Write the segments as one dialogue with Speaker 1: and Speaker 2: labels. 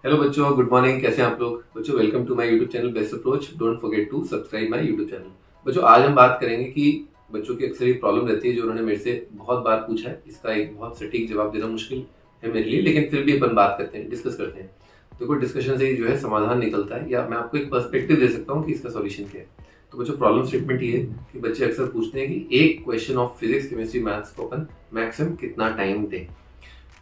Speaker 1: Hello बच्चों, good morning. कैसे हैं आप लोग? बच्चों, welcome to my YouTube channel best approach. Don't forget to subscribe my YouTube channel. बच्चों, आज हम बात करेंगे कि बच्चों की अक्सर ये प्रॉब्लम रहती है जो उन्होंने मेरे से बहुत बार पूछा है। इसका एक बहुत सटीक जवाब देना मुश्किल है मेरे लिए, लेकिन फिर भी अपन बात करते हैं, डिस्कस करते हैं। देखो, डिस्कशन से ही जो है समाधान निकलता है, या मैं आपको एक पर्सपेक्टिव दे सकता हूँ कि इसका सॉल्यूशन क्या है। तो बच्चों, प्रॉब्लम स्टेटमेंट ये है कि बच्चे अक्सर पूछते हैं कि एक question of physics, chemistry, maths को अपन मैक्सिमम कितना टाइम दें।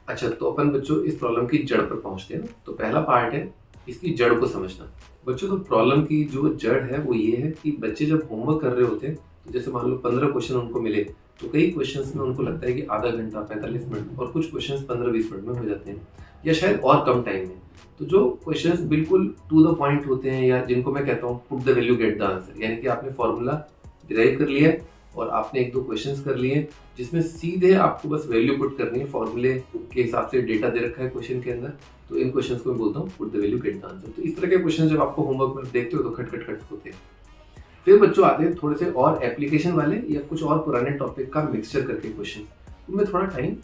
Speaker 1: अच्छा, तो अपन बच्चों इस प्रॉब्लम की जड़ पर पहुंचते हैं। तो पहला पार्ट है इसकी जड़ को समझना। बच्चों, तो प्रॉब्लम की जो जड़ है वो ये है कि बच्चे जब होमवर्क कर रहे होते हैं, तो जैसे मान लो 15 क्वेश्चन उनको मिले, तो कई क्वेश्चंस में उनको लगता है कि आधा घंटा, 45 मिनट, और कुछ क्वेश्चंस 15-20 मिनट में हो जाते हैं, या शायद और कम टाइम में। तो जो क्वेश्चंस बिल्कुल टू द पॉइंट होते हैं, या जिनको मैं कहता हूँ put the value get the answer, यानी कि आपने फॉर्मूला डिराइव कर लिया है और आपने एक दो क्वेश्चंस कर लिए जिसमें सीधे आपको बस वैल्यू पुट करनी है, फॉर्मूले के हिसाब से डेटा दे रखा है क्वेश्चन के अंदर। तो इन क्वेश्चंस को मैं बोलता हूँ put the value get the answer. तो इस तरह के क्वेश्चन जब आपको होमवर्क में देखते हो तो खट खट खट होते हैं। फिर बच्चों आते हैं थोड़े से और एप्लीकेशन वाले या कुछ और पुराने टॉपिक का मिक्सचर करके क्वेश्चन, उनमें थोड़ा टाइम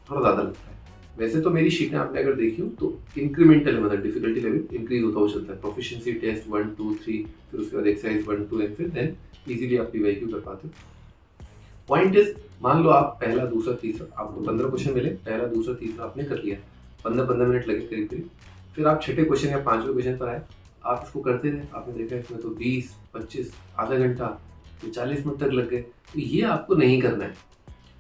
Speaker 1: थोड़ा ज़्यादा लगता है। वैसे तो मेरी शीटें आपने अगर देखी हो तो इंक्रीमेंटल, मतलब डिफिकल्टी लेवल इंक्रीज होता हुआ चलता है। प्रोफिशिएंसी टेस्ट 1 2 3, फिर उसके बाद एक्सरसाइज 1 2 एंड फिर देन इजीली आप पीवाईक्यू कर पाते हो। पॉइंट इज, मान लो आप पहला दूसरा तीसरा, आपको 15 क्वेश्चन मिले, पहला दूसरा तीसरा आपने कर लिया, 15-15 मिनट लगे करीब करीब। फिर आप छठे क्वेश्चन या पांचवें क्वेश्चन पर आए, आप इसको करते रहे, आपने देखा इसमें तो 20-25 आधा घंटा तो 40 मिनट तक लग गए। तो ये आपको नहीं करना है।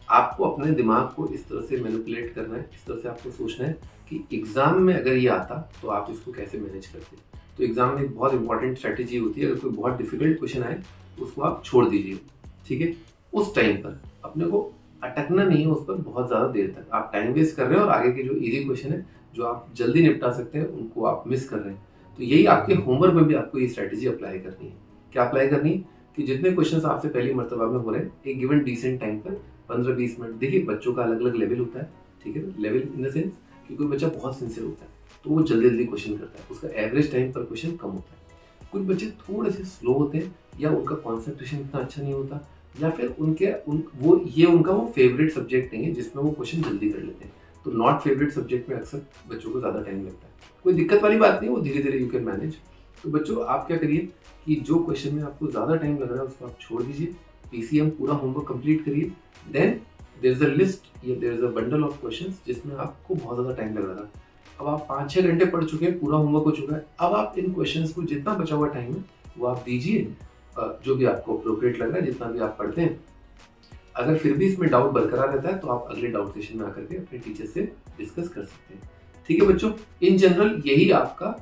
Speaker 1: आपको अपने दिमाग को इस तरह से मैनिपुलेट करना है, इस तरह से आपको सोचना है कि एग्जाम में अगर ये आता तो आप इसको कैसे मैनेज करते। तो एग्जाम में एक बहुत इंपॉर्टेंट स्ट्रैटेजी होती है, अगर कोई बहुत डिफिकल्ट क्वेश्चन आए तो उसको आप छोड़ दीजिए, ठीक है। उस टाइम पर अपने को अटकना नहीं है उस पर बहुत ज़्यादा देर तक। आप टाइम वेस्ट कर रहे हैं और आगे के जो इजी क्वेश्चन है, जो आप जल्दी निपटा सकते हैं, उनको आप मिस कर रहे हैं। तो यही आपके होमवर्क में भी आपको ये स्ट्रैटेजी अप्लाई करनी है। क्या अप्लाई करनी है कि जितने क्वेश्चन आपसे पहली मर्तबा में हो रहे हैं, एक गिवन डिसेंट टाइम पर 15-20 मिनट। देखिए, बच्चों का अलग अलग लेवल होता है, ठीक है। लेवल इन द सेंस कि कोई बच्चा बहुत सिंसियर होता है तो वो जल्दी जल्दी क्वेश्चन करता है, उसका एवरेज टाइम पर क्वेश्चन कम होता है। कुछ बच्चे थोड़े से स्लो होते हैं, या उनका कॉन्सेंट्रेशन इतना अच्छा नहीं होता, या फिर उनका वो फेवरेट सब्जेक्ट नहीं है जिसमें वो क्वेश्चन जल्दी कर लेते हैं। तो नॉट फेवरेट सब्जेक्ट में अक्सर बच्चों को ज़्यादा टाइम लगता है। कोई दिक्कत वाली बात नहीं है, वो धीरे धीरे यू कैन मैनेज। तो बच्चों, आप क्या करिए कि जो क्वेश्चन में आपको ज़्यादा टाइम लग रहा है उसको आप छोड़ दीजिए, पीसीएम पूरा होमवर्क कंप्लीट करिए। Then there is a list या there is a bundle of questions जिसमें आपको बहुत ज़्यादा टाइम लग रहा था। अब आप 5-6 घंटे पढ़ चुके हैं, पूरा होमवर्क हो चुका है। अब आप इन क्वेश्चंस को जितना बचा हुआ टाइम है वो आप दीजिए, जो भी आपको अप्रोप्रिएट लग रहा है, जितना भी आप पढ़ते हैं। अगर फिर भी इसमें डाउट बरकरार रहता है तो आप अगले डाउट सेशन में आकर के अपने टीचर से डिस्कस कर सकते हैं, ठीक है बच्चों। इन जनरल यही आपका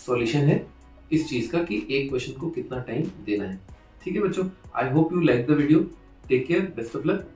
Speaker 1: सॉल्यूशन है इस चीज का कि एक क्वेश्चन को कितना टाइम देना है, ठीक है बच्चों। I hope you like the video. Take care, best of luck.